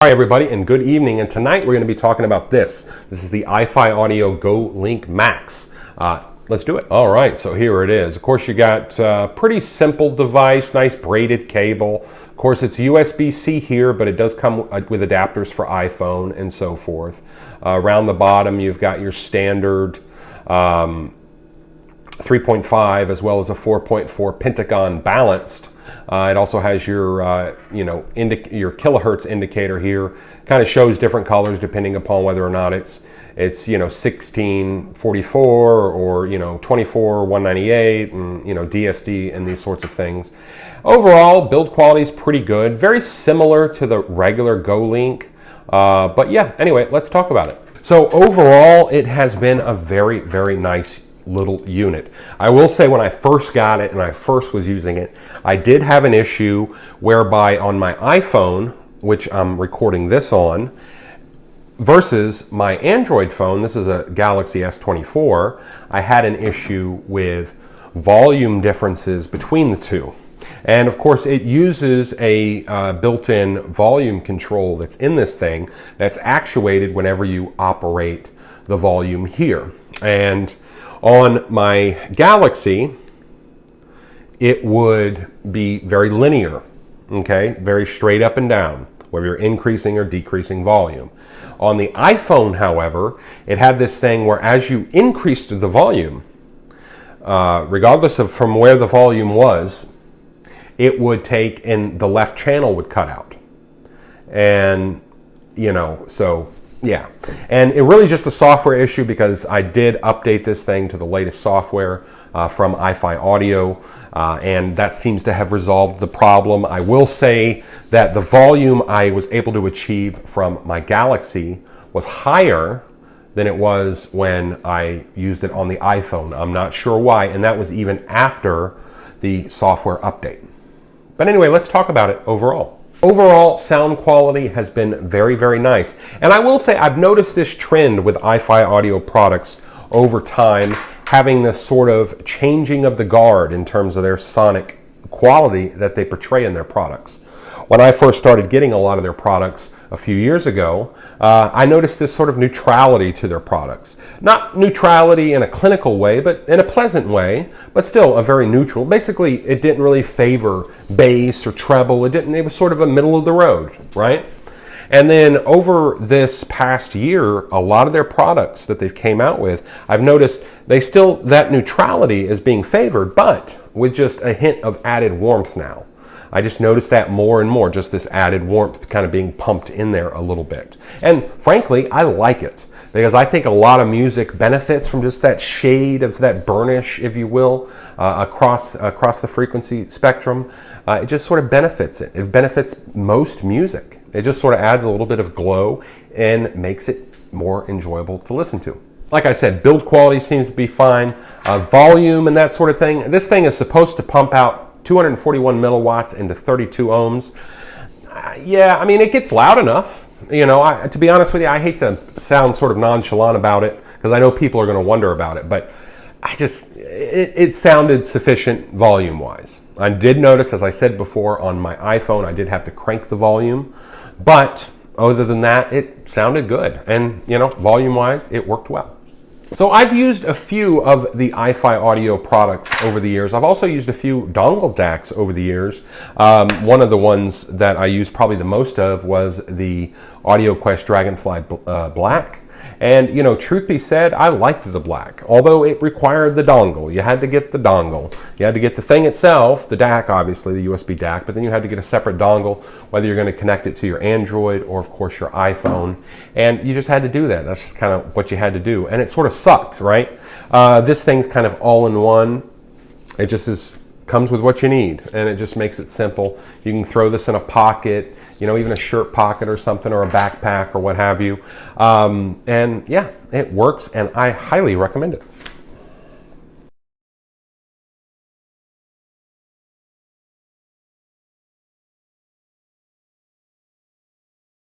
Hi everybody, and good evening. And tonight we're going to be talking about this. This is the iFi Audio Go Link Max. Let's do it. All right, so here it is. Of course, you got a pretty simple device, nice braided cable. Of course, it's USB-C here, but it does come with adapters for iPhone and so forth. Around the bottom, you've got your standard 3.5 as well as a 4.4 Pentagon balanced. It also has your, your kilohertz indicator here. Kind of shows different colors depending upon whether or not it's 1644 or 24 198 and DSD and these sorts of things. Overall, build quality is pretty good. Very similar to the regular Go Link. But yeah, anyway, let's talk about it. So overall, it has been a very, very nice little unit. I will say when I first got it and I first was using it, I did have an issue whereby on my iPhone, which I'm recording this on, versus my Android phone, this is a Galaxy S24, I had an issue with volume differences between the two. And of course it uses a built-in volume control that's in this thing that's actuated whenever you operate the volume here. And on my Galaxy, it would be very linear, okay? Very straight up and down, whether you're increasing or decreasing volume. On the iPhone, however, it had this thing where as you increased the volume, regardless of from where the volume was, it would take and the left channel would cut out. And, so yeah, and it really just a software issue because I did update this thing to the latest software from iFi Audio, and that seems to have resolved the problem. I will say that the volume I was able to achieve from my Galaxy was higher than it was when I used it on the iPhone. I'm not sure why, and that was even after the software update. But anyway, let's talk about it overall. Overall, sound quality has been very, very nice. And I will say I've noticed this trend with iFi Audio products over time, having this sort of changing of the guard in terms of their sonic quality that they portray in their products. When I first started getting a lot of their products a few years ago, I noticed this sort of neutrality to their products. Not neutrality in a clinical way, but in a pleasant way, but still a very neutral. Basically, it didn't really favor bass or treble. It was sort of a middle of the road, right? And then over this past year, a lot of their products that they've came out with, I've noticed that neutrality is being favored, but with just a hint of added warmth now. I just noticed that more and more, just this added warmth kind of being pumped in there a little bit. And frankly, I like it because I think a lot of music benefits from just that shade of that burnish, if you will, across the frequency spectrum. It just sort of benefits it. It benefits most music. It just sort of adds a little bit of glow and makes it more enjoyable to listen to. Like I said, build quality seems to be fine. Volume and that sort of thing. This thing is supposed to pump out 241 milliwatts into 32 ohms. Yeah, I mean, it gets loud enough. To be honest with you, I hate to sound sort of nonchalant about it because I know people are going to wonder about it, but it sounded sufficient volume-wise. I did notice, as I said before, on my iPhone, I did have to crank the volume, but other than that, it sounded good. And, volume-wise, it worked well. So I've used a few of the iFi Audio products over the years. I've also used a few Dongle DACs over the years. One of the ones that I used probably the most of was the AudioQuest Dragonfly Black. And, truth be said, I liked the black, although it required the dongle. You had to get the dongle. You had to get the thing itself, the DAC, obviously, the USB DAC, but then you had to get a separate dongle, whether you're going to connect it to your Android or, of course, your iPhone. And you just had to do that. That's just kind of what you had to do. And it sort of sucked, right? This thing's kind of all in one. It just comes with what you need, and it just makes it simple. You can throw this in a pocket, even a shirt pocket or something, or a backpack or what have you. And yeah, it works, and I highly recommend it.